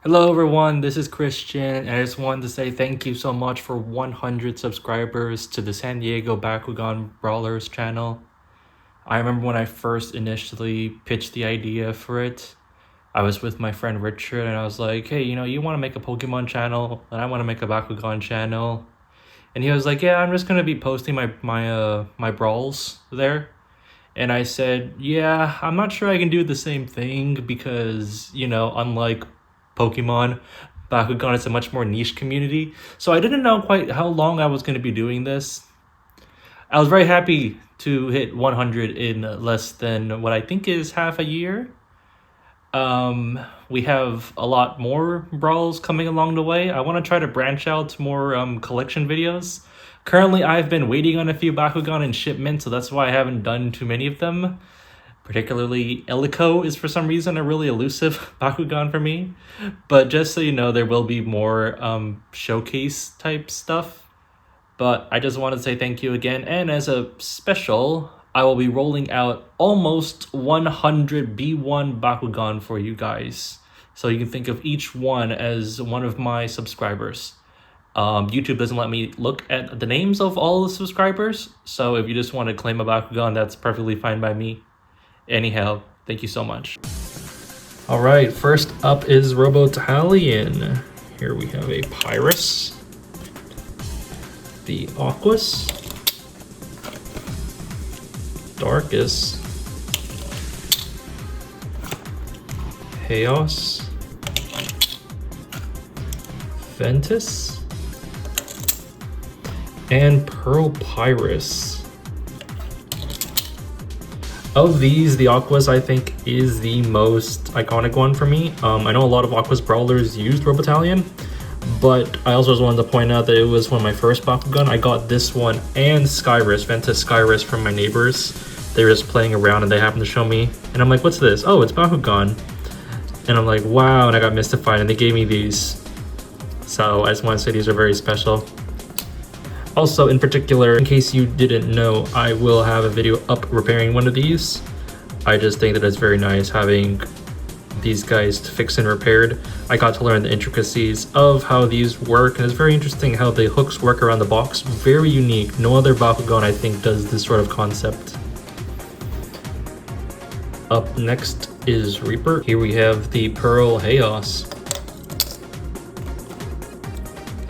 Hello everyone, this is Christian, and I just wanted to say thank you so much for 100 subscribers to the San Diego Bakugan Brawlers channel. I remember when I first initially pitched the idea for it, I was with my friend Richard and I was like, hey, you want to make a Pokemon channel and I want to make a Bakugan channel. And he was like, yeah, I'm just going to be posting my brawls there. And I said, yeah, I'm not sure I can do the same thing because, unlike Pokemon, Bakugan is a much more niche community. So I didn't know quite how long I was going to be doing this. I was very happy to hit 100 in less than what I think is half a year. We have a lot more brawls coming along the way. I want to try to branch out to more collection videos. Currently, I've been waiting on a few Bakugan in shipment, so that's why I haven't done too many of them. Particularly, Elico is for some reason a really elusive Bakugan for me. But just so you know, there will be more showcase type stuff. But I just want to say thank you again. And as a special, I will be rolling out almost 100 B1 Bakugan for you guys. So you can think of each one as one of my subscribers. YouTube doesn't let me look at the names of all the subscribers. So if you just want to claim a Bakugan, that's perfectly fine by me. Anyhow, thank you so much. All right, first up is Robotallion. Here we have a Pyrus, the Aquas, Darkus, Chaos, Ventus, and Pearl Pyrus. Of these, the Aquas I think is the most iconic one for me. I know a lot of Aquas Brawlers used Robotallion, but I also just wanted to point out that it was one of my first Bakugan. I got this one and Skyress, Ventus Skyress from my neighbors. They were just playing around and they happened to show me. And I'm like, what's this? Oh, it's Bakugan. And I'm like, wow, and I got mystified and they gave me these. So I just want to say these are very special. Also, in particular, in case you didn't know, I will have a video up repairing one of these. I just think that it's very nice having these guys fixed and repaired. I got to learn the intricacies of how these work, and it's very interesting how the hooks work around the box. Very unique. No other Bakugan, I think, does this sort of concept. Up next is Reaper. Here we have the Pearl Chaos,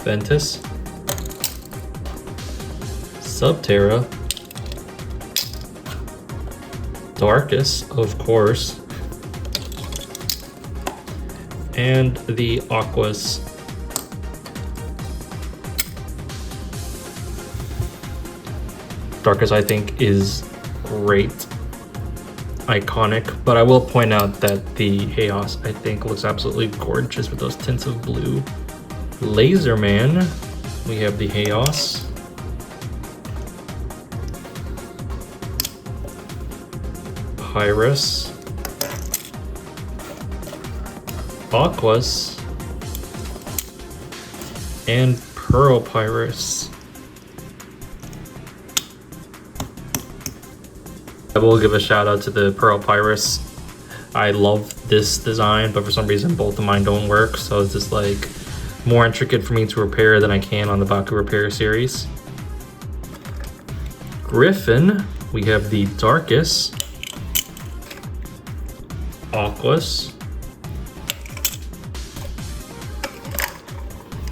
Ventus, Subterra, Darkus, of course, and the Aquas. Darkus I think is great, iconic, but I will point out that the Chaos I think looks absolutely gorgeous with those tints of blue. Laserman, we have the Chaos, Pyrus, Aquas, and Pearl Pyrus. I will give a shout out to the Pearl Pyrus. I love this design, but for some reason both of mine don't work, so it's just like more intricate for me to repair than I can on the Baku Repair series. Griffin, we have the Darkus, Aquas,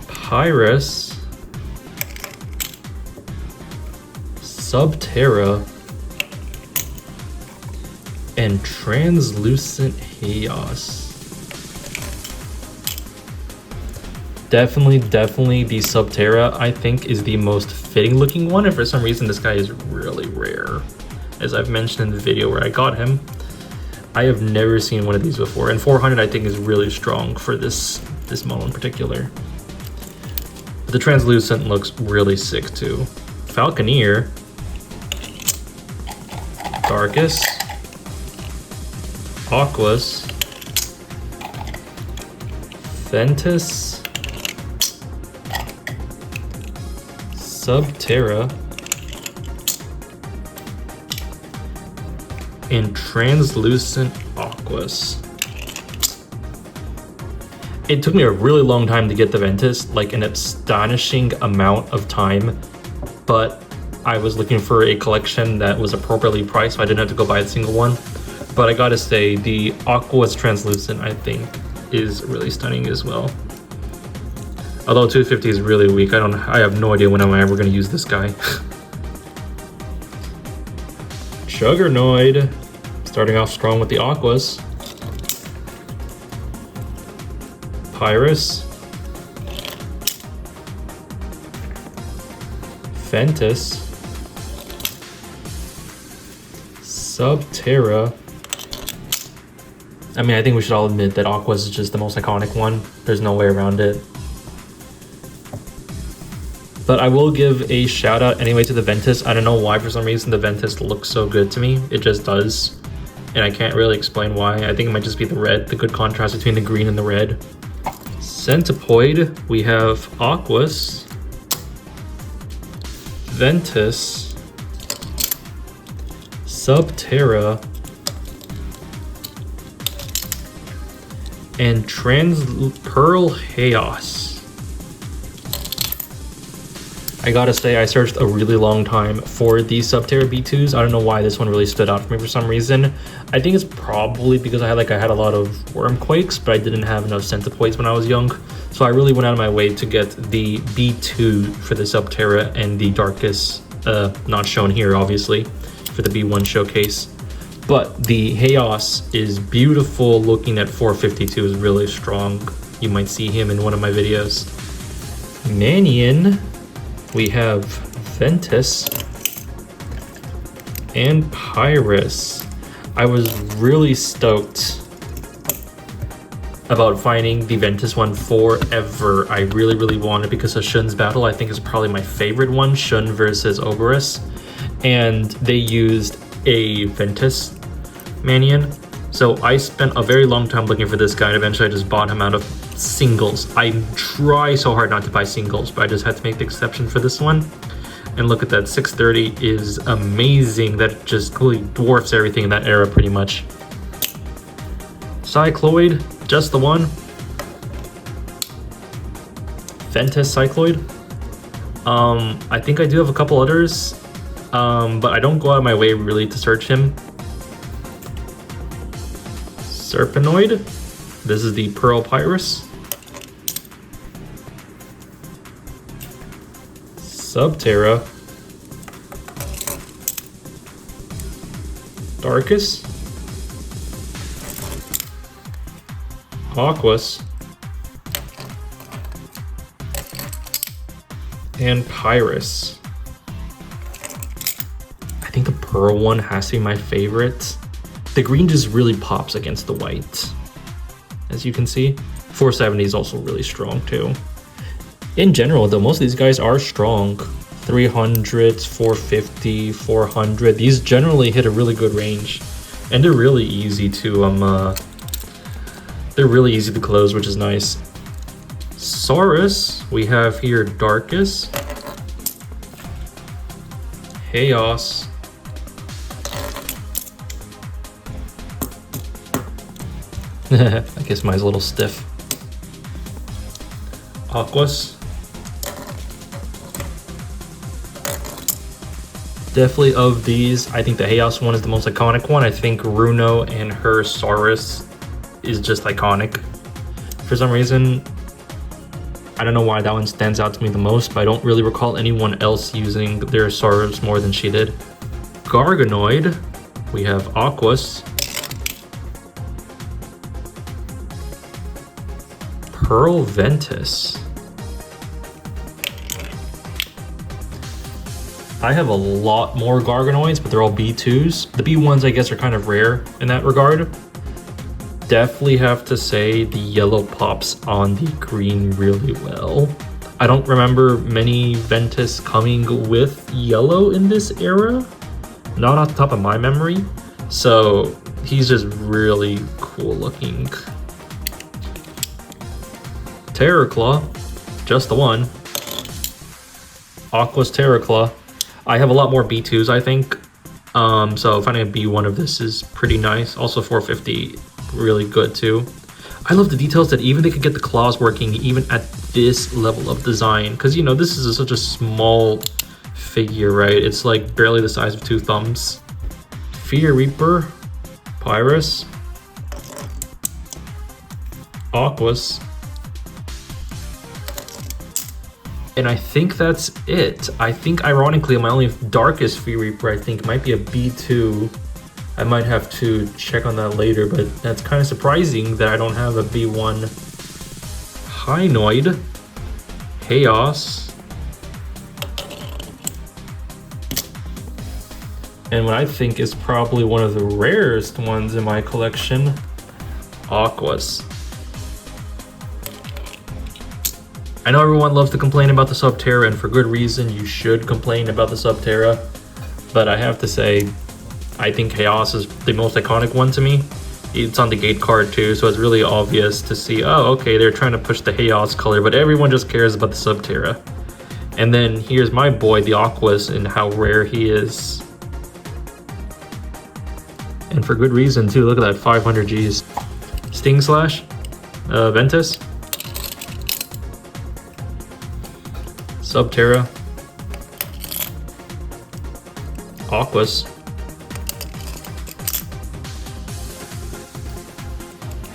Pyrus, Subterra, and Translucent Chaos. Definitely the Subterra I think is the most fitting looking one, and for some reason this guy is really rare. As I've mentioned in the video where I got him, I have never seen one of these before, and 400 I think is really strong for this model in particular. But the translucent looks really sick too. Falconeer, Darkus, Aquas, Ventus, Subterra, and Translucent Aquas. It took me a really long time to get the Ventus, like an astonishing amount of time, but I was looking for a collection that was appropriately priced, so I didn't have to go buy a single one. But I gotta say, the Aqua's Translucent, I think, is really stunning as well. Although 250 is really weak, I have no idea when I'm ever gonna use this guy. Juggernoid, starting off strong with the Aquas. Preyas. Ventus. Subterra. I mean, I think we should all admit that Aqua's is just the most iconic one. There's no way around it. But I will give a shout out anyway to the Ventus. I don't know why, for some reason, the Ventus looks so good to me. It just does. And I can't really explain why. I think it might just be the red, the good contrast between the green and the red. Centipoid, we have Aquas. Ventus. Subterra. And Pearl Chaos. I gotta say, I searched a really long time for the Subterra B2s. I don't know why this one really stood out for me for some reason. I think it's probably because I had a lot of Wormquakes, but I didn't have enough Centipoids when I was young. So I really went out of my way to get the B2 for the Subterra and the Darkest, not shown here obviously, for the B1 showcase. But the Chaos is beautiful looking at 452, is really strong. You might see him in one of my videos. Manion. We have Ventus and Preyas. I was really stoked about finding the Ventus one forever. I really wanted, because of Shun's battle, I think is probably my favorite one, Shun versus Oberus. And they used a Ventus Manion. So I spent a very long time looking for this guy, and eventually I just bought him out of singles. I try so hard not to buy singles, but I just had to make the exception for this one. And look at that, 630 is amazing. That just completely dwarfs everything in that era pretty much. Cycloid, just the one. Ventus Cycloid. I think I do have a couple others, but I don't go out of my way really to search him. Serpenoid. This is the Pearl Preyas. Subterra. Darkest. Aquas. And Preyas. I think the Pearl one has to be my favorite. The green just really pops against the white, as you can see. 470 is also really strong too. In general though, most of these guys are strong. 300s, 450, 400. These generally hit a really good range, and they're really easy to close, which is nice. Saurus, we have here Darkest, Chaos, I guess mine's a little stiff. Aquas. Definitely of these, I think the Chaos one is the most iconic one. I think Runo and her Saurus is just iconic. For some reason, I don't know why that one stands out to me the most, but I don't really recall anyone else using their Saurus more than she did. Gargonoid, we have Aquas. Pearl Ventus. I have a lot more Gargonoids, but they're all B2s. The B1s, I guess, are kind of rare in that regard. Definitely have to say the yellow pops on the green really well. I don't remember many Ventus coming with yellow in this era. Not off the top of my memory. So he's just really cool looking. Terrorclaw, just the one. Aqua's Terrorclaw. I have a lot more B2s, I think. So finding a B1 of this is pretty nice. Also 450, really good too. I love the details that even they could get the claws working even at this level of design. Because, you know, this is such a small figure, right? It's like barely the size of 2 thumbs. Fear Reaper, Preyas, Aquas, and I think that's it. I think, ironically, my only darkest Fear Reaper, I think, might be a B2. I might have to check on that later, but that's kind of surprising that I don't have a B1. Hynoid, Chaos, and what I think is probably one of the rarest ones in my collection, Aquas. I know everyone loves to complain about the Subterra, and for good reason. You should complain about the Subterra, but I have to say, I think Chaos is the most iconic one to me. It's on the gate card too, so it's really obvious to see, oh, okay, they're trying to push the Chaos color, but everyone just cares about the Subterra. And then here's my boy, the Aquas, and how rare he is. And for good reason too. Look at that, 500 Gs. Stingslash, Ventus, Subterra, Aquas,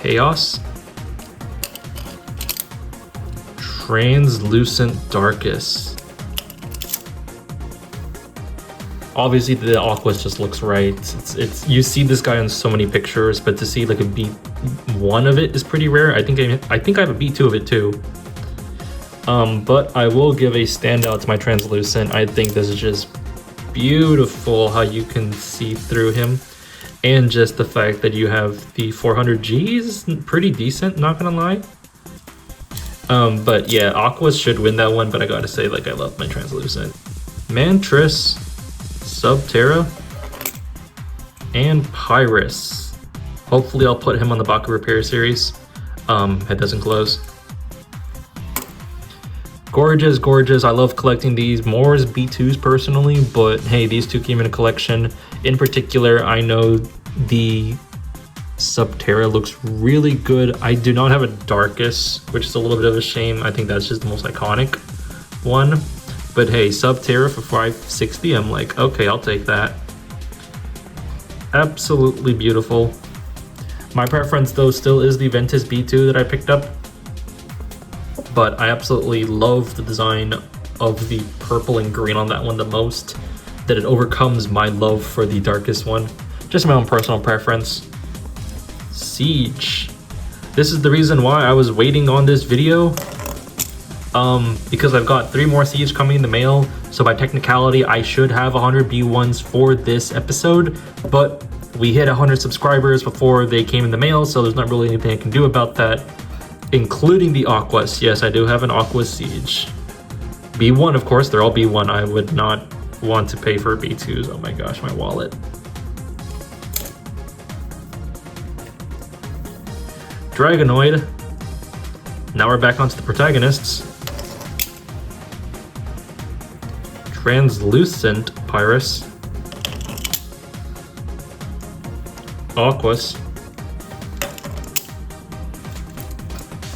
Chaos, Translucent Darkus. Obviously the Aquas just looks right. It's you see this guy on so many pictures, but to see like a B1 of it is pretty rare. I think I have a B2 of it too. But I will give a standout to my Translucent. I think this is just beautiful how you can see through him, and just the fact that you have the 400 Gs, pretty decent, not gonna lie. But yeah, Aquas should win that one, but I gotta say, like, I love my Translucent. Mantris, Subterra, and Preyas. Hopefully I'll put him on the Baku Repair series. It doesn't close. Gorgeous, gorgeous. I love collecting these more as B2s personally, but hey, these two came in a collection. In particular, I know the Subterra looks really good. I do not have a Darkus, which is a little bit of a shame. I think that's just the most iconic one. But hey, Subterra for 560, I'm like, okay, I'll take that. Absolutely beautiful. My preference though still is the Ventus B2 that I picked up. But I absolutely love the design of the purple and green on that one the most, that it overcomes my love for the darkest one. Just my own personal preference. Siege. This is the reason why I was waiting on this video, because I've got 3 more Siege coming in the mail, so by technicality I should have 100 B1s for this episode, but we hit 100 subscribers before they came in the mail, so there's not really anything I can do about that. Including the Aquas. Yes, I do have an Aqua Siege. B1, of course, they're all B1. I would not want to pay for B2s. Oh my gosh, my wallet. Dragonoid. Now we're back onto the protagonists. Translucent Preyas. Aquas.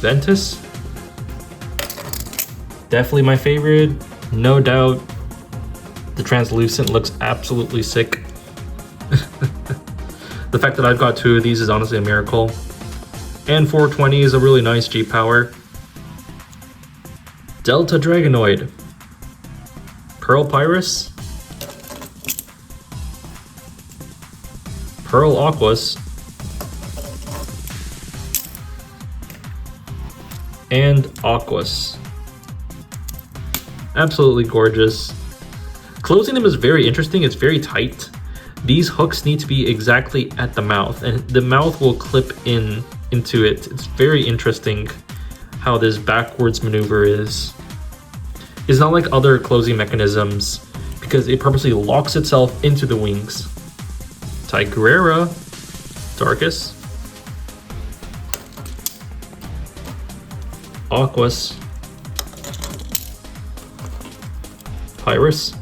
Ventus. Definitely my favorite, no doubt. The Translucent looks absolutely sick. The fact that I've got 2 of these is honestly a miracle. And 420 is a really nice G-Power. Delta Dragonoid. Pearl Preyas. Pearl Aquas. And Aquas. Absolutely gorgeous. Closing them is very interesting. It's very tight. These hooks need to be exactly at the mouth, and the mouth will clip into it. It's very interesting how this backwards maneuver is. It's not like other closing mechanisms because it purposely locks itself into the wings. Tigrerra, Darkus. Aquas, Preyas,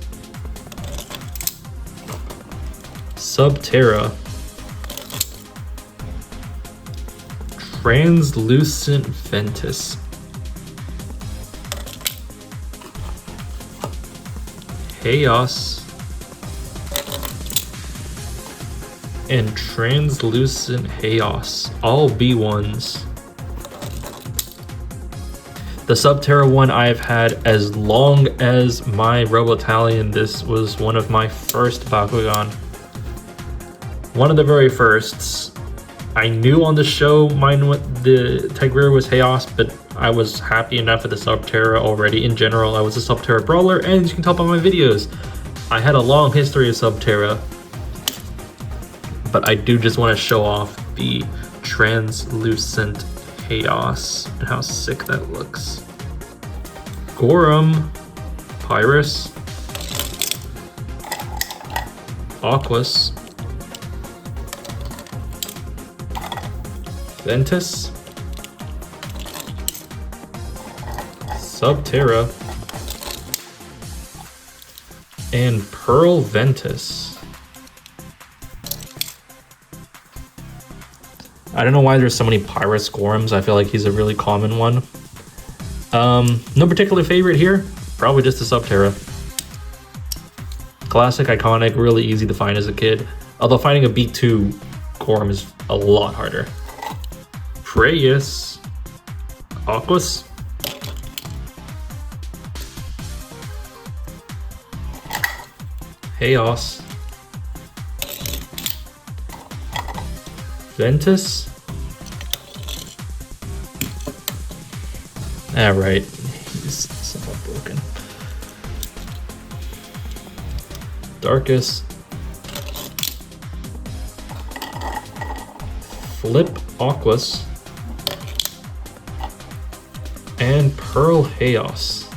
Subterra, Translucent Ventus. Chaos. And Translucent Chaos. All B1s. The Subterra one I've had as long as my Robotallion. This was one of my first Bakugan. One of the very firsts. I knew on the show the Tigrerra was Chaos, but I was happy enough with the Subterra already. In general, I was a Subterra brawler, and as you can tell by my videos, I had a long history of Subterra. But I do just want to show off the Translucent Chaos and how sick that looks. Gorem, Preyas, Aquas, Ventus, Subterra, and Pearl Ventus. I don't know why there's so many Preyas Gorems. I feel like he's a really common one. No particular favorite here. Probably just the Subterra. Classic, iconic, really easy to find as a kid. Although finding a B2 Gorem is a lot harder. Preyas. Aquas. Chaos. Ventus. Alright, he's somewhat broken. Darkest. Flip Aquas. And Pearl Chaos.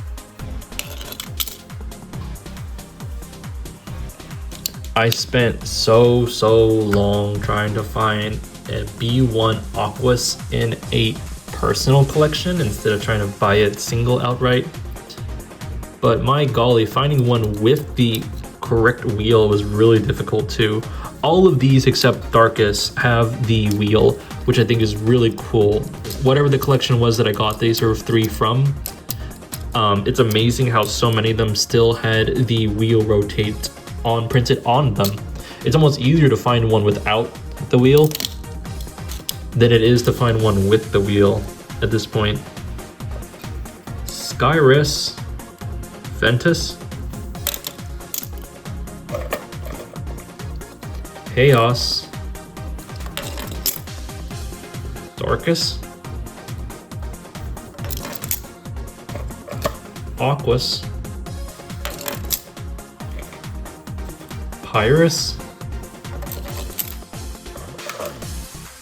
I spent so long trying to find a B1 Aquas in a personal collection instead of trying to buy it single outright. But my golly, finding one with the correct wheel was really difficult too. All of these except Darkest have the wheel, which I think is really cool. Whatever the collection was that I got these or 3 from, it's amazing how so many of them still had the wheel rotate printed on them. It's almost easier to find one without the wheel than it is to find one with the wheel at this point. Skyress, Ventus, Chaos, Darkest, Aquas, Preyas,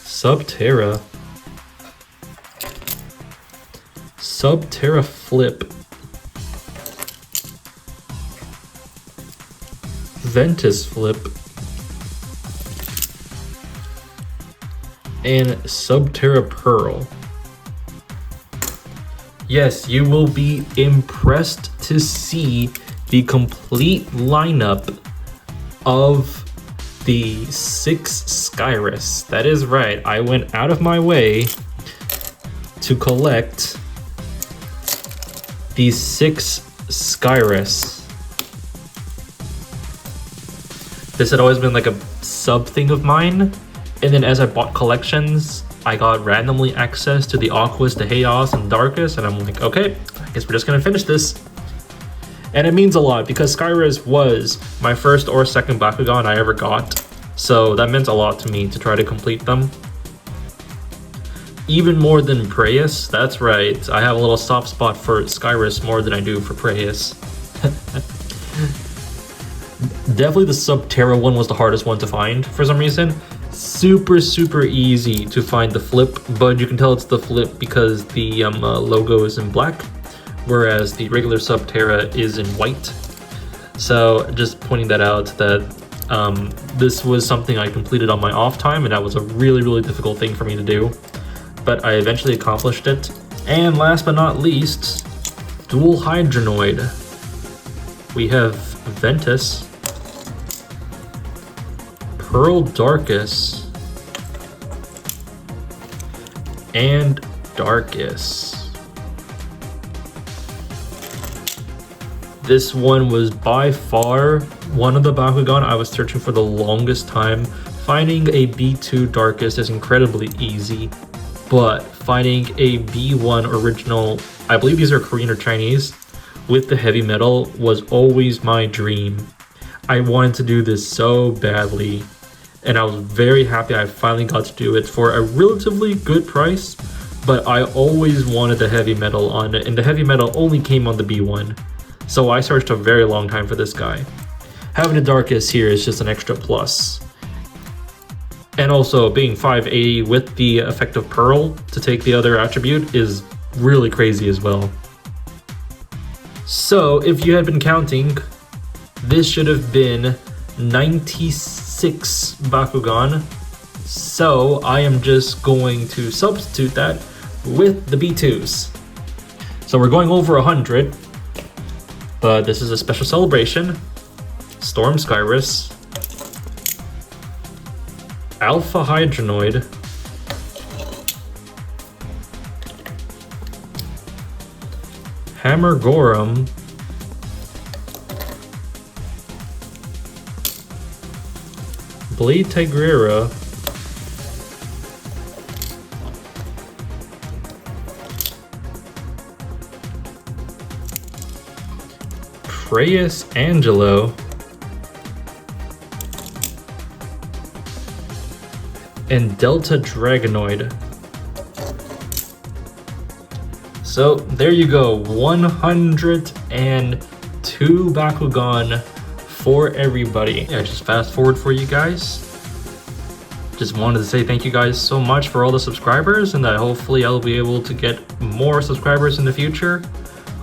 Subterra, Subterra Flip, Ventus Flip, and Subterra Pearl. Yes, you will be impressed to see the complete lineup of the 6 Skyress. That is right, I went out of my way to collect the 6 Skyress. This had always been like a sub thing of mine, and then as I bought collections, I got randomly access to the Aquas, the Chaos, and Darkest, and I'm like, okay, I guess we're just gonna finish this. And it means a lot because Skyress was my first or second Bakugan I ever got, so that meant a lot to me to try to complete them. Even more than Preyas, that's right, I have a little soft spot for Skyress more than I do for Preyas. Definitely the Subterra one was the hardest one to find for some reason. Super easy to find the flip, but you can tell it's the flip because the logo is in black, whereas the regular Subterra is in white. So just pointing that out, that this was something I completed on my off time, and that was a really difficult thing for me to do, but I eventually accomplished it. And last but not least, dual Hydranoid. We have Ventus, Pearl Darkest, and Darkus. This one was by far one of the Bakugan I was searching for the longest time. Finding a B2 Darkus is incredibly easy, but finding a B1 original, I believe these are Korean or Chinese, with the heavy metal was always my dream. I wanted to do this so badly, and I was very happy I finally got to do it for a relatively good price, but I always wanted the heavy metal on it, and the heavy metal only came on the B1. So I searched a very long time for this guy. Having a Darkus here is just an extra plus. And also being 580 with the effect of Pearl to take the other attribute is really crazy as well. So if you had been counting, this should have been 96 Bakugan. So I am just going to substitute that with the B2s. So we're going over 100. But this is a special celebration. Storm Skyress, Alpha Hydranoid, Hammer Gorem, Blade Tigrerra, Preyas Angelo, and Delta Dragonoid. So there you go, 102 Bakugan for everybody. Yeah, just fast forward for you guys. Just wanted to say thank you guys so much for all the subscribers, and that hopefully I'll be able to get more subscribers in the future.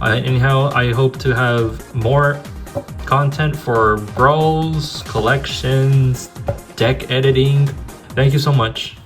Anyhow, I hope to have more content for brawls, collections, deck editing. Thank you so much.